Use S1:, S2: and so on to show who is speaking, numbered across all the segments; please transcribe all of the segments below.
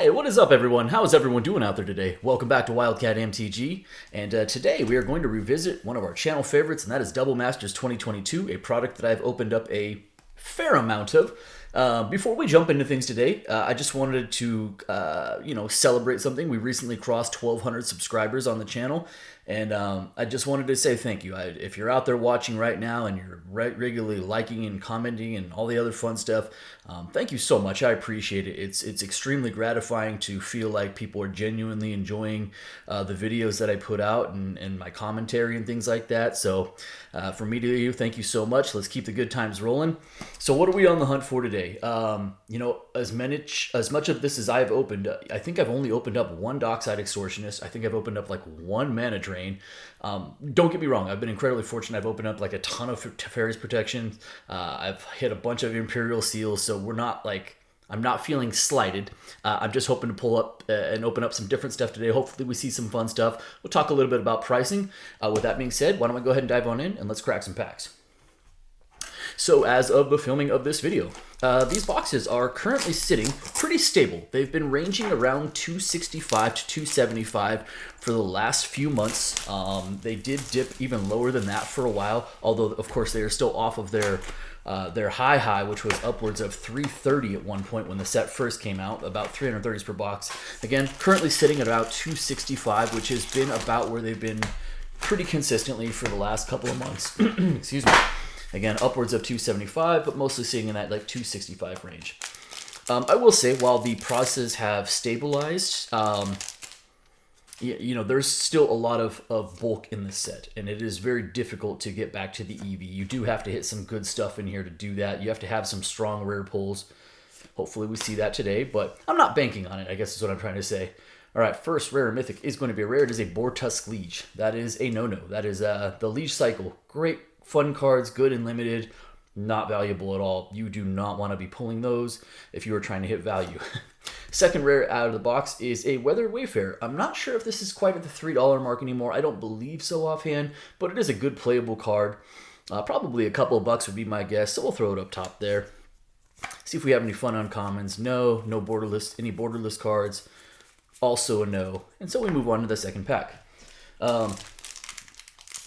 S1: Hey, what is up, everyone? How is everyone doing out there today? Welcome back to Wildcat MTG, and today we are going to revisit one of our channel favorites, and that is Double Masters 2022, a product that I've opened up a fair amount of. Before we jump into things today, I just wanted to, celebrate something. We recently crossed 1,200 subscribers on the channel, and I just wanted to say thank you. If you're out there watching right now and you're regularly liking and commenting and all the other fun stuff, thank you so much. I appreciate it. It's extremely gratifying to feel like people are genuinely enjoying the videos that I put out and my commentary and things like that. So from me to you, thank you so much. Let's keep the good times rolling. So what are we on the hunt for today? As much of this as I've opened, I think I've only opened up one Dockside Extortionist. I think I've opened up like one Mana Drain. Don't get me wrong, I've been incredibly fortunate. I've opened up like a ton of Teferi's Protection. I've hit a bunch of Imperial Seals, so I'm not feeling slighted. I'm just hoping to pull up and open up some different stuff today. Hopefully we see some fun stuff. We'll talk a little bit about pricing. With that being said, why don't we go ahead and dive on in and let's crack some packs. So as of the filming of this video, these boxes are currently sitting pretty stable. They've been ranging around 265 to 275 for the last few months. They did dip even lower than that for a while, although of course they are still off of their high, which was upwards of 330 at one point when the set first came out, about 330s per box. Again, currently sitting at about 265, which has been about where they've been pretty consistently for the last couple of months. Excuse me. Again, upwards of 275, but mostly sitting in that like 265 range. I will say, while the prices have stabilized, there's still a lot of bulk in the set, and it is very difficult to get back to the EV. You do have to hit some good stuff in here to do that. You have to have some strong rare pulls. Hopefully we see that today, but I'm not banking on it, I guess is what I'm trying to say. All right, first rare mythic is going to be a rare. It is a Boartusk Liege. That is a no-no. That is the Liege cycle. Great fun cards, good and limited, not valuable at all. You do not want to be pulling those if you are trying to hit value. Second rare out of the box is a Weathered Wayfarer. I'm not sure if this is quite at the $3 mark anymore. I don't believe so offhand, but it is a good playable card. Probably a couple of bucks would be my guess, so we'll throw it up top there. See if we have any fun uncommons. No borderless, any borderless cards. Also a no. And so we move on to the second pack.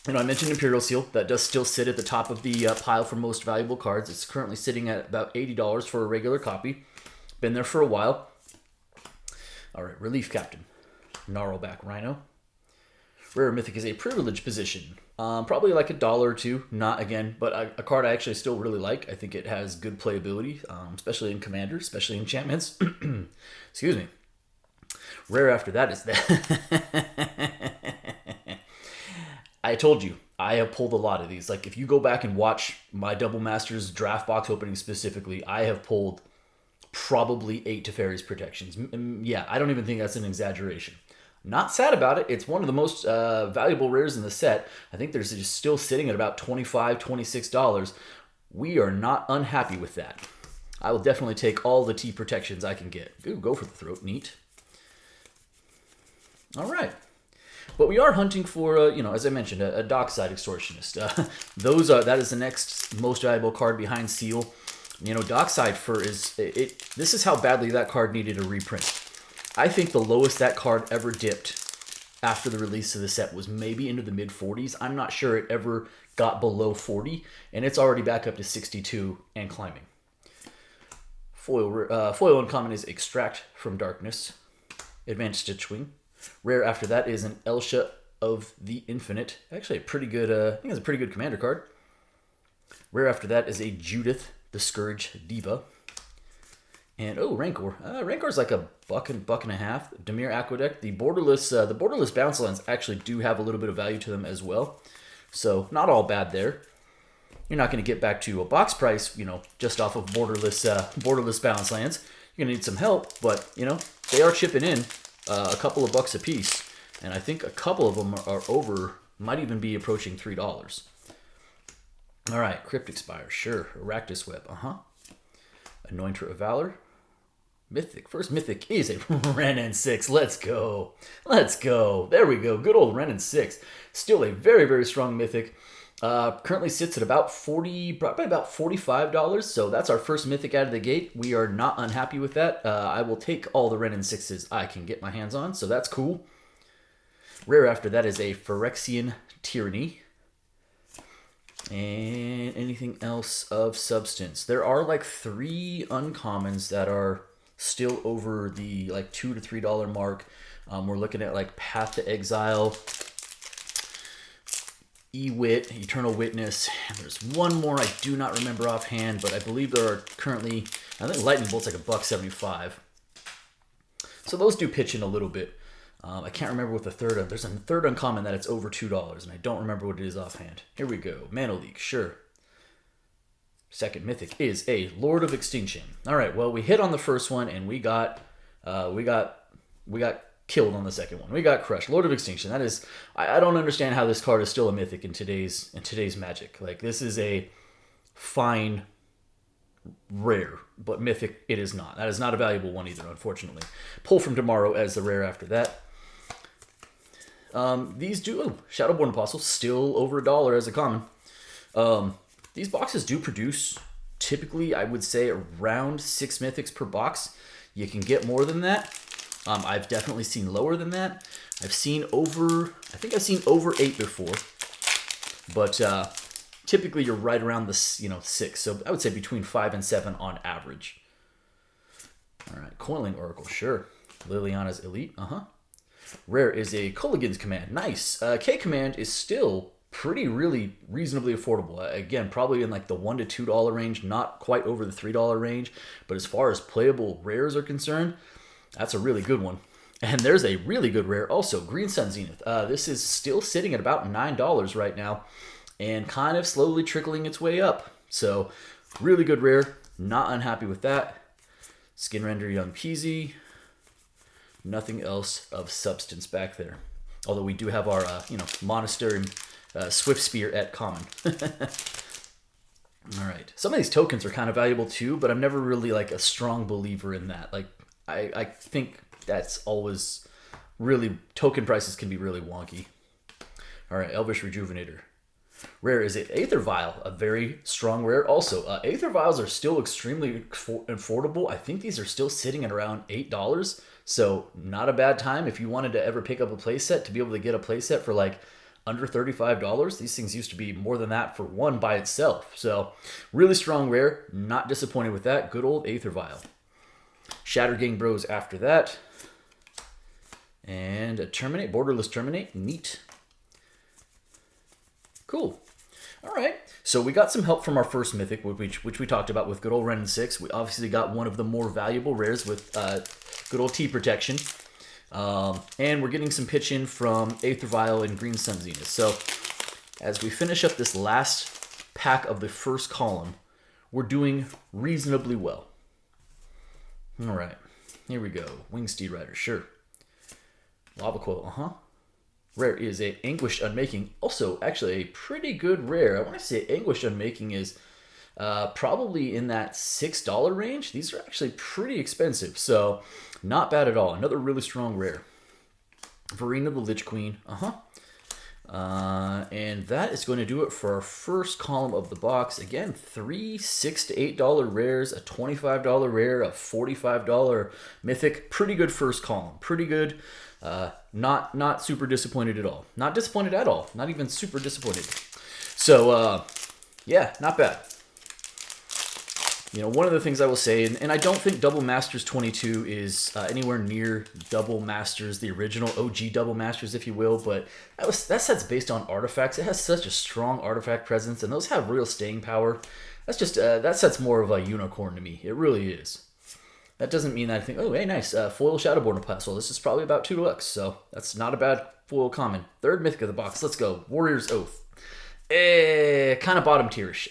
S1: I mentioned Imperial Seal. That does still sit at the top of the pile for most valuable cards. It's currently sitting at about $80 for a regular copy. Been there for a while. All right, Relief Captain. Gnarlback Rhino. Rare Mythic is a privileged position. Probably like $1 or $2. Not, again, but a card I actually still really like. I think it has good playability, especially in Commander, especially enchantments. Excuse me. Rare after that is that... I told you, I have pulled a lot of these. Like, if you go back and watch my Double Masters draft box opening specifically, I have pulled probably 8 Teferi's Protections. Yeah, I don't even think that's an exaggeration. Not sad about it. It's one of the most valuable rares in the set. I think they're just still sitting at about $25, $26. We are not unhappy with that. I will definitely take all the T protections I can get. Ooh, go for the throat. Neat. All right. But we are hunting for, as I mentioned, a Dockside Extortionist. That is the next most valuable card behind Seal. Dockside Fur this is how badly that card needed a reprint. I think the lowest that card ever dipped after the release of the set was maybe into the mid-40s. I'm not sure it ever got below 40, and it's already back up to 62 and climbing. Foil uncommon is Extract from Darkness. Advanced Stitchwing. Rare after that is an Elsha of the Infinite. Actually, a pretty good. I think it's a pretty good commander card. Rare after that is a Judith, the Scourge Diva. And Rancor. Rancor's like a buck and a half. Dimir Aqueduct. The borderless bounce lands actually do have a little bit of value to them as well. So not all bad there. You're not going to get back to a box price, just off of borderless bounce lands. You're going to need some help, but they are chipping in. A couple of bucks a piece, and I think a couple of them might even be approaching $3. All right, Cryptic Spire, sure. Arachnus Web, Anointer of Valor. Mythic. First Mythic is a Renin 6. Let's go. There we go. Good old Renin 6. Still a very, very strong Mythic. Currently sits at about probably about $45. So that's our first mythic out of the gate. We are not unhappy with that. I will take all the Ren and 6s I can get my hands on, so that's cool. Rare after that is a Phyrexian Tyranny. And anything else of substance? There are like 3 uncommons that are still over the like $2 to $3 mark. We're looking at like Path to Exile, Ewit, Eternal Witness. And there's one more I do not remember offhand, but I believe there are currently, I think Lightning Bolt's like $1.75. So those do pitch in a little bit. I can't remember what the third, there's a third uncommon that it's over $2, and I don't remember what it is offhand. Here we go, Mana Leak, sure. Second mythic is a Lord of Extinction. All right, well, we hit on the first one, and we got killed on the second one. We got crushed. Lord of Extinction. That is, I don't understand how this card is still a mythic in today's Magic. Like, this is a fine rare, but mythic it is not. That is not a valuable one either, unfortunately. Pull from Tomorrow as the rare after that. These do, Shadowborn Apostle, still over $1 as a common. These boxes do produce, typically, I would say, around 6 mythics per box. You can get more than that. I've definitely seen lower than that. I've seen over, I think I've seen over 8 before. But typically you're right around the 6. So I would say between 5 and 7 on average. All right, Coiling Oracle, sure. Liliana's Elite, Rare is a Culligan's Command. Nice. K Command is still really reasonably affordable. Again, probably in like the $1 to $2 range, not quite over the $3 range. But as far as playable rares are concerned, that's a really good one. And there's a really good rare also, Green Sun Zenith. This is still sitting at about $9 right now and kind of slowly trickling its way up. So really good rare, not unhappy with that. Skin Render Young Peasy. Nothing else of substance back there. Although we do have our, Monastery Swift Spear at common. All right. Some of these tokens are kind of valuable too, but I'm never really like a strong believer in that. Like, I think that's always really, token prices can be really wonky. All right, Elvish Rejuvenator. Rare is a Aether Vial, a very strong rare also. Aether Vials are still extremely affordable. I think these are still sitting at around $8. So not a bad time if you wanted to ever pick up a playset to be able to get a playset for like under $35. These things used to be more than that for one by itself. So really strong rare, not disappointed with that. Good old Aether Vial. Shattergang Bros after that. And a Terminate, Borderless Terminate, neat. Cool. All right, so we got some help from our first mythic, which we talked about with good old Ren and 6. We obviously got one of the more valuable rares with good old T protection. And we're getting some pitch in from Aether Vial and Green Sun Zenith. So as we finish up this last pack of the first column, we're doing reasonably well. All right, here we go. Winged Steed Rider, sure. Lava Coil, Rare is a Anguished Unmaking. Also, actually, a pretty good rare. I want to say Anguished Unmaking is probably in that $6 range. These are actually pretty expensive, so not bad at all. Another really strong rare. Verena the Lich Queen, and that is going to do it for our first column of the box. Again, 3 $6 to $8 rares, a $25 rare, a $45 mythic. Pretty good first column. Pretty good. Not super disappointed at all. Not disappointed at all. Not even super disappointed. So, yeah, not bad. You know, one of the things I will say, and I don't think Double Masters 22 is anywhere near Double Masters, the original OG Double Masters, if you will, but that set's based on artifacts. It has such a strong artifact presence, and those have real staying power. That's just, that set's more of a unicorn to me. It really is. That doesn't mean that I think, oh, hey, nice, foil Shadowborn Apostle. This is probably about $2, so that's not a bad foil common. Third mythic of the box. Let's go. Warrior's Oath. Kind of bottom tierish.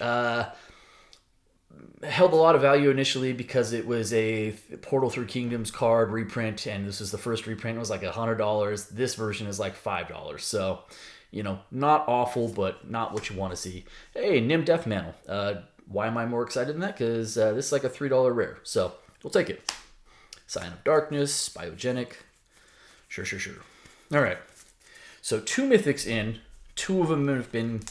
S1: Held a lot of value initially because it was a Portal Through Kingdoms card reprint, and this is the first reprint. It was like $100. This version is like $5. So, you know, not awful, but not what you want to see. Hey, Nim Death Mantle. Why am I more excited than that? Because this is like a $3 rare. So we'll take it. Sign of Darkness, Biogenic. Sure. All right. So 2 mythics in. 2 of them have been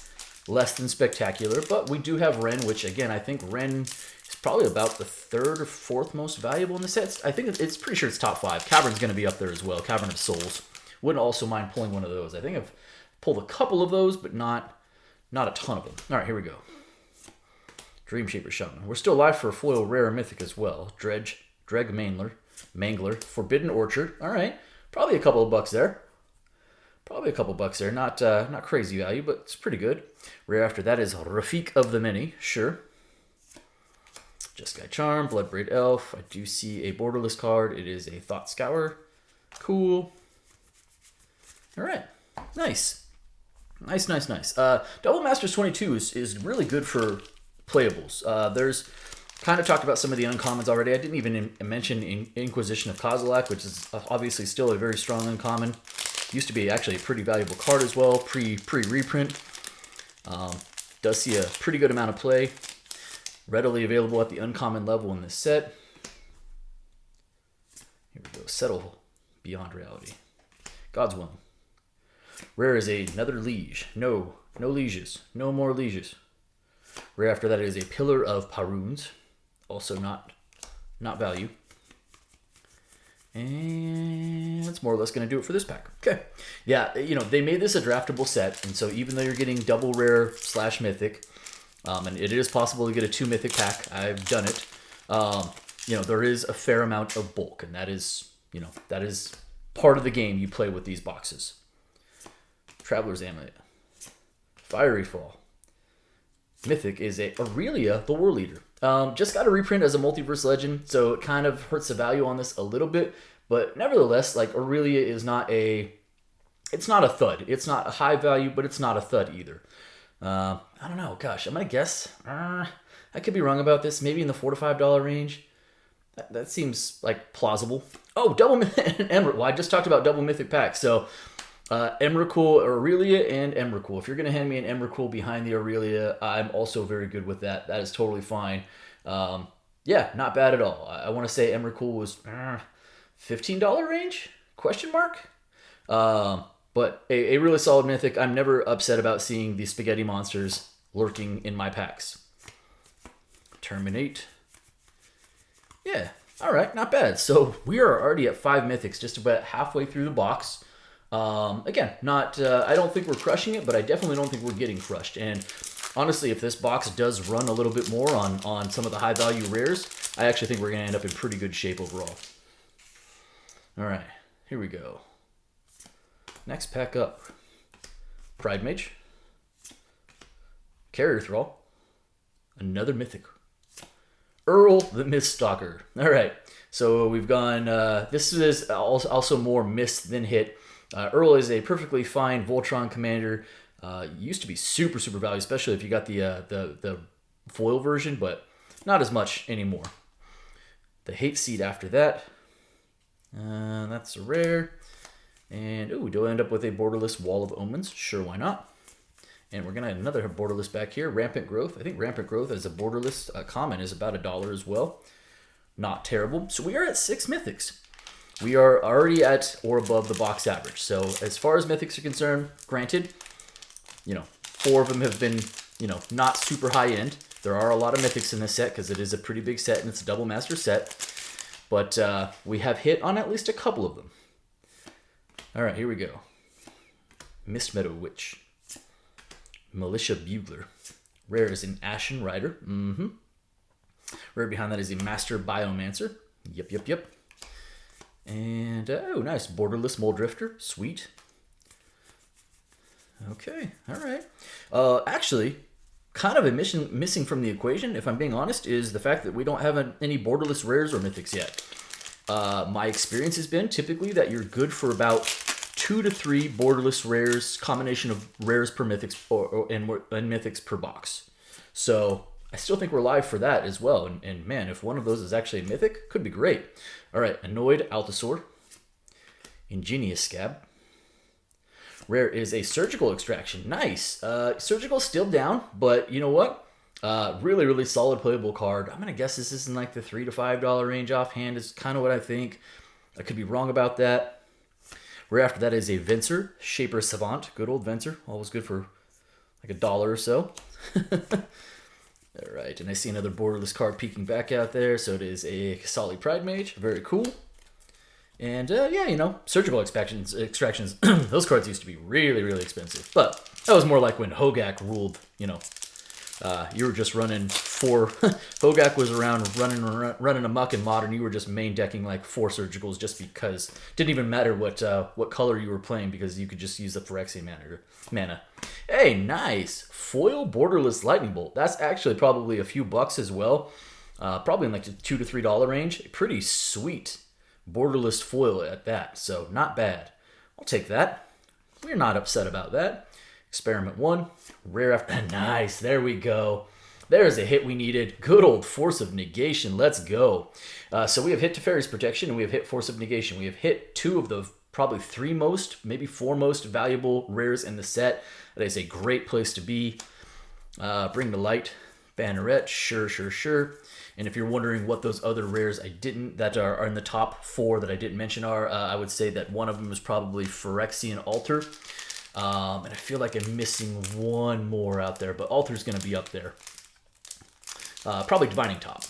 S1: less than spectacular. But we do have Ren, which again, I think Ren is probably about the 3rd or 4th most valuable in the set. I think it's pretty sure it's top 5. Cavern's going to be up there as well. Cavern of Souls. Wouldn't also mind pulling one of those. I think I've pulled a couple of those, but not a ton of them. All right, here we go. Dream Shaper Shaman. We're still live for a foil rare mythic as well. Dreg Mangler, Forbidden Orchard. All right, probably a couple of bucks there. Not crazy value, but it's pretty good. Rare after that is Rafik of the Many. Sure. Jeskai Charm, Bloodbraid Elf. I do see a borderless card. It is a Thought Scour. Cool. All right, nice. Double Masters 22 is really good for playables. There's kind of talked about some of the uncommons already. I didn't even mention Inquisition of Kozilek, which is obviously still a very strong uncommon. Used to be actually a pretty valuable card as well, pre-reprint. Does see a pretty good amount of play. Readily available at the uncommon level in this set. Here we go. Settle Beyond Reality. God's Willing. Rare is another liege. No lieges. No more lieges. Rare after that is a Pillar of Paruns. Also not value. And that's more or less going to do it for this pack. Okay. Yeah, they made this a draftable set, and so even though you're getting double rare / mythic, and it is possible to get a 2 mythic pack, I've done it, there is a fair amount of bulk, and that is part of the game you play with these boxes. Traveler's Amulet. Fiery Fall. Mythic is a Aurelia, the War Leader. Just got a reprint as a multiverse legend, so it kind of hurts the value on this a little bit, but nevertheless, like, Aurelia is it's not a thud. It's not a high value, but it's not a thud either. I don't know. Gosh, I'm gonna guess. I could be wrong about this. Maybe in the $4 to $5 range. That seems like plausible. Oh, double Emrakul. Well, I just talked about double mythic packs, so. Emrakul, Aurelia, and Emrakul. If you're going to hand me an Emrakul behind the Aurelia, I'm also very good with that. That is totally fine. Yeah, not bad at all. I want to say Emrakul was $15 range? Question mark? But a really solid mythic. I'm never upset about seeing the spaghetti monsters lurking in my packs. Terminate. Yeah, all right, not bad. So we are already at 5 mythics, just about halfway through the box. Again, I don't think we're crushing it, but I definitely don't think we're getting crushed. And honestly, if this box does run a little bit more on some of the high value rares, I actually think we're going to end up in pretty good shape overall. All right, here we go. Next pack up. Pride Mage. Carrier Thrall. Another mythic. Earl the Miststalker. All right, so we've gone, this is also more miss than hit. Earl is a perfectly fine Voltron commander. Used to be super value, especially if you got the foil version, but not as much anymore. The Hate Seed after that. That's a rare. And we do end up with a borderless Wall of Omens. Sure, why not? And we're gonna have another borderless back here. Rampant Growth. I think Rampant Growth as a borderless common is about $1 as well. Not terrible. So we are at 6 mythics. We are already at or above the box average. So as far as mythics are concerned, granted, 4 of them have been, not super high end. There are a lot of mythics in this set because it is a pretty big set and it's a double master set. But we have hit on at least a couple of them. All right, here we go. Mist Meadow Witch. Militia Bugler. Rare is an Ashen Rider. Rare behind that is a Master Biomancer. Yep. And, nice. Borderless Mole Drifter. Sweet. Okay, all right. Actually, kind of missing from the equation, if I'm being honest, is the fact that we don't have any borderless rares or mythics yet. My experience has been typically that you're good for about 2 to 3 borderless rares, combination of rares per mythics and mythics per box. So I still think we're live for that as well. And man, if one of those is actually a mythic, could be great. All right, Annoyed Altasaur. Ingenious Scab. Rare is a Surgical Extraction. Nice. Surgical still down, but you know what? Really solid playable card. I'm going to guess this is in like the $3 to $5 range offhand is kind of what I think. I could be wrong about that. Rare after that is a Venser, Shaper Savant. Good old Venser. Always good for like $1 or so. All right, and I see another borderless card peeking back out there. So it is a Solly Pride Mage. Very cool. And yeah, you know, surgical extractions, those cards used to be really, really expensive. But that was more like when Hogak ruled, you know. You were just running 4. Hogak was around running amok in Modern. You were just main decking like 4 surgicals just because. Didn't even matter what color you were playing because you could just use the Phyrexian mana. Hey, nice. Foil borderless lightning bolt. That's actually probably a few bucks as well. Probably in like the $2 to $3 range. A pretty sweet borderless foil at that. So not bad. I'll take that. We're not upset about that. Experiment 1, rare after. Nice, there we go. There's a hit we needed. Good old Force of Negation. Let's go. So we have hit Teferi's Protection and we have hit Force of Negation. We have hit 2 of the probably 3 most, maybe 4 most valuable rares in the set. That is a great place to be. Bring the Light, Banneret, sure. And if you're wondering what those other rares I didn't, that are in the top 4 that I didn't mention are, I would say that one of them is probably Phyrexian Altar. And I feel like I'm missing one more out there, but Altar's going to be up there. Probably Divining Top.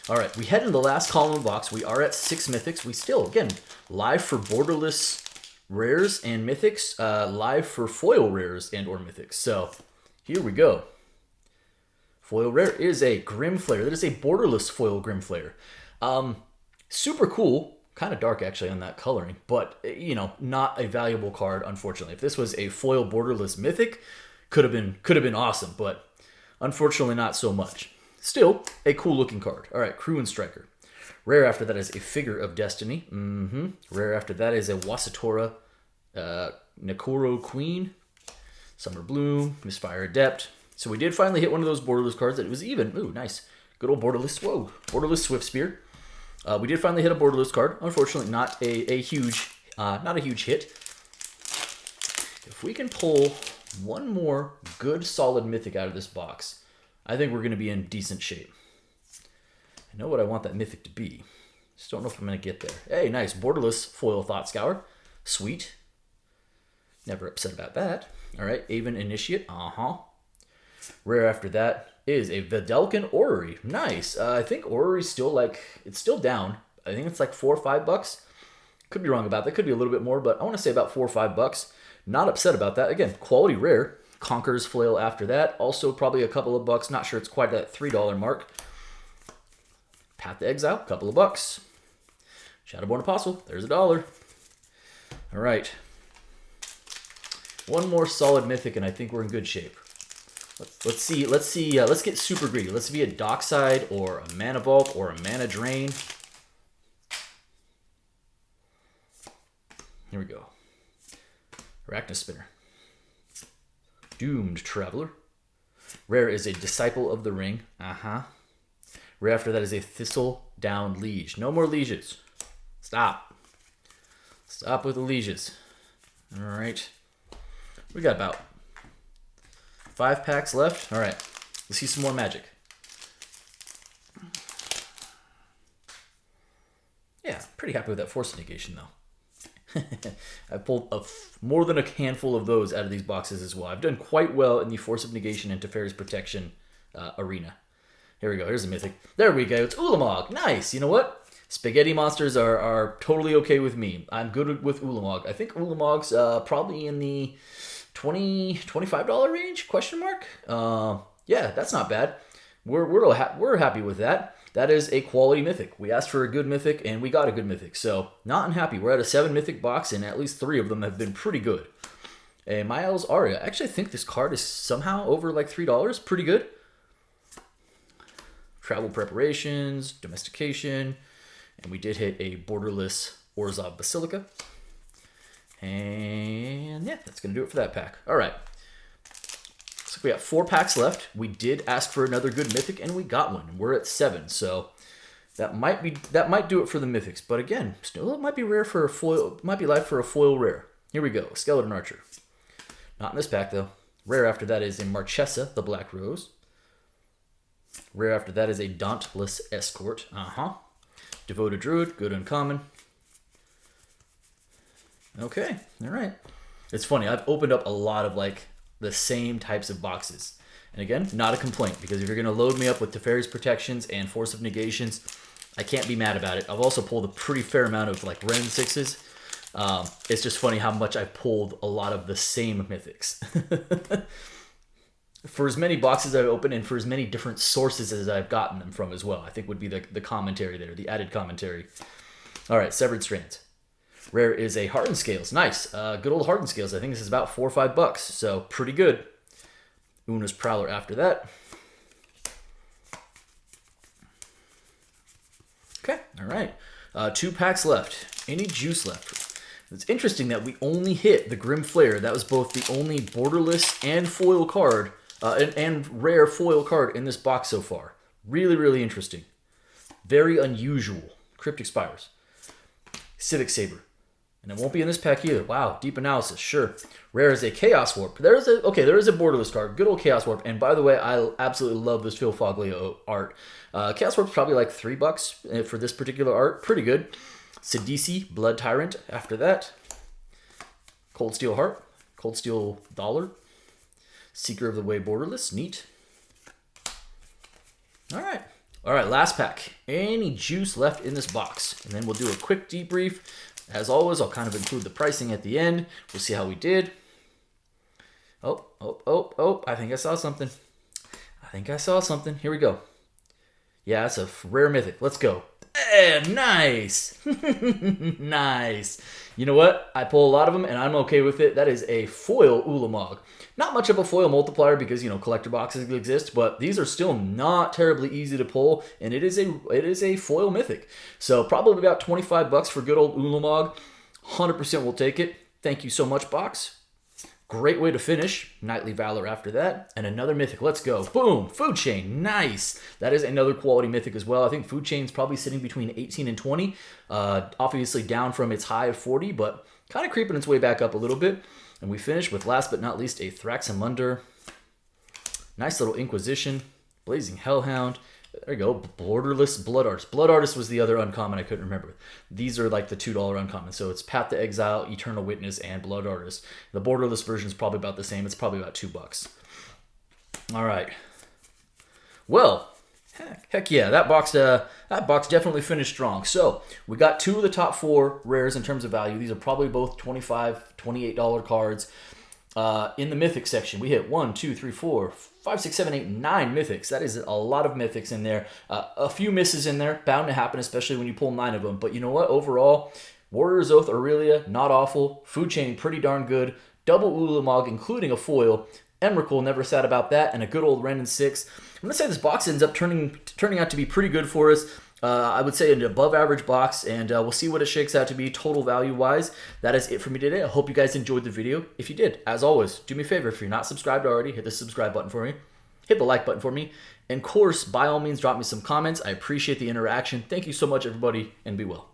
S1: All right, we head into the last column of the box. We are at 6 Mythics. We still, again, live for borderless rares and Mythics, live for foil rares and or Mythics. So here we go. Foil rare is a Grim Flare. That is a borderless foil Grim Flare. Super cool. Kind of dark actually on that coloring, but you know, not a valuable card, unfortunately. If this was a foil borderless mythic, could have been awesome, but unfortunately not so much. Still, a cool looking card. All right, Crew and Striker. Rare after that is a Figure of Destiny. Rare after that is a Wasatora Nekoro Queen. Summer Bloom, Misfire Adept. So we did finally hit one of those borderless cards that was even. Ooh, nice. Good old borderless. Whoa, borderless Swift Spear. We did finally hit a borderless card. Unfortunately, not a huge hit. If we can pull one more good, solid mythic out of this box, I think we're going to be in decent shape. I know what I want that mythic to be. Just don't know if I'm going to get there. Hey, nice. Borderless foil Thought Scour. Sweet. Never upset about that. All right, Aven Initiate. Rare after that is a Vedelkin Orrery. Nice. I think Orrery's still it's still down. I think it's like $4 or $5. Could be wrong about that. Could be a little bit more, but I want to say about $4 or $5. Not upset about that. Again, quality rare. Conqueror's Flail after that. Also probably a couple of bucks. Not sure it's quite that $3 mark. Path to Exile, couple of bucks. Shadowborn Apostle, there's $1. All right. One more solid mythic, and I think we're in good shape. Let's see. Let's get super greedy. Let's be a Dockside or a Mana Vault or a Mana Drain. Here we go. Arachna Spinner. Doomed Traveler. Rare is a Disciple of the Ring. Rare after that is a Thistle Down Liege. No more lieges. Stop. Stop with the lieges. All right. We got about 5 packs left. All right. Let's see some more magic. Yeah, pretty happy with that Force Negation, though. I pulled more than a handful of those out of these boxes as well. I've done quite well in the Force of Negation and Teferi's Protection arena. Here we go. Here's a mythic. There we go. It's Ulamog. Nice. You know what? Spaghetti monsters are totally okay with me. I'm good with Ulamog. I think Ulamog's probably in the $20, $25 range? Question mark. Yeah, that's not bad. We're happy with that. That is a quality mythic. We asked for a good mythic, and we got a good mythic. So, not unhappy. We're at a 7 mythic box, and at least 3 of them have been pretty good. A Miles Aria. I actually think this card is somehow over like $3. Pretty good. Travel Preparations, Domestication, and we did hit a borderless Orzhov Basilica. And yeah, that's going to do it for that pack. All right. So we got 4 packs left. We did ask for another good mythic, and we got one. We're at 7, so that might do it for the mythics. But again, still it might be rare for a foil. Might be live for a foil rare. Here we go. Skeleton Archer. Not in this pack though. Rare after that is a Marchesa, the Black Rose. Rare after that is a Dauntless Escort. Devoted Druid, good uncommon. Okay, all right. It's funny. I've opened up a lot of like the same types of boxes. And again, not a complaint, because if you're going to load me up with Teferi's Protections and Force of Negations, I can't be mad about it. I've also pulled a pretty fair amount of like Ren 6s. It's just funny how much I've pulled a lot of the same Mythics. For as many boxes I've opened and for as many different sources as I've gotten them from as well, I think would be the commentary there, the added commentary. All right, Severed Strands. Rare is a Hardened Scales. Nice. Good old Hardened Scales. I think this is about $4 or $5, so pretty good. Una's Prowler after that. Okay, all right. 2 packs left. Any juice left? It's interesting that we only hit the Grim Flare. That was both the only borderless and foil card, and rare foil card in this box so far. Really, really interesting. Very unusual. Cryptic Spires. Civic Saber. And it won't be in this pack either. Wow, Deep Analysis, sure. Rare is a Chaos Warp. There is a borderless card. Good old Chaos Warp. And by the way, I absolutely love this Phil Foglio art. Chaos Warp's probably like $3 for this particular art. Pretty good. Sidisi, Blood Tyrant after that. Cold Steel Heart. Cold Steel Dollar. Seeker of the Way Borderless. Neat. All right, last pack. Any juice left in this box? And then we'll do a quick debrief. As always, I'll kind of include the pricing at the end. We'll see how we did. Oh, I think I saw something. Here we go. Yeah, it's a rare mythic. Let's go. Nice. Nice. You know what? I pull a lot of them, and I'm okay with it. That is a foil Ulamog. Not much of a foil multiplier because, you know, collector boxes exist, but these are still not terribly easy to pull, and it is a foil mythic. So probably about $25 for good old Ulamog. 100% will take it. Thank you so much, box. Great way to finish. Knightly Valor after that. And another mythic. Let's go. Boom. Food Chain. Nice. That is another quality mythic as well. I think Food Chain's probably sitting between 18 and 20. Obviously down from its high of 40, but kind of creeping its way back up a little bit. And we finish with, last but not least, a Thraxamunder. Nice little Inquisition. Blazing Hellhound. There you go. Borderless Blood Artist. Blood Artist was the other uncommon I couldn't remember. These are like the $2 uncommon. So it's Path to Exile, Eternal Witness, and Blood Artist. The borderless version is probably about the same. It's probably about $2. All right. Well, heck yeah, that box definitely finished strong. So we got 2 of the top 4 rares in terms of value. These are probably both $25, $28 cards. In the Mythic section, we hit 1, 2, 3, 4, 5, 6, 7, 8, 9 Mythics. That is a lot of Mythics in there. A few misses in there, bound to happen, especially when you pull 9 of them. But you know what? Overall, Warrior's Oath, Aurelia, not awful. Food Chain, pretty darn good. Double Ulamog, including a foil. Emrakul, never sad about that. And a good old Ren 6. I'm going to say this box ends up turning out to be pretty good for us. I would say an above average box, and we'll see what it shakes out to be total value wise. That is it for me today. I hope you guys enjoyed the video. If you did, as always, do me a favor. If you're not subscribed already, hit the subscribe button for me. Hit the like button for me. And of course, by all means, drop me some comments. I appreciate the interaction. Thank you so much, everybody, and be well.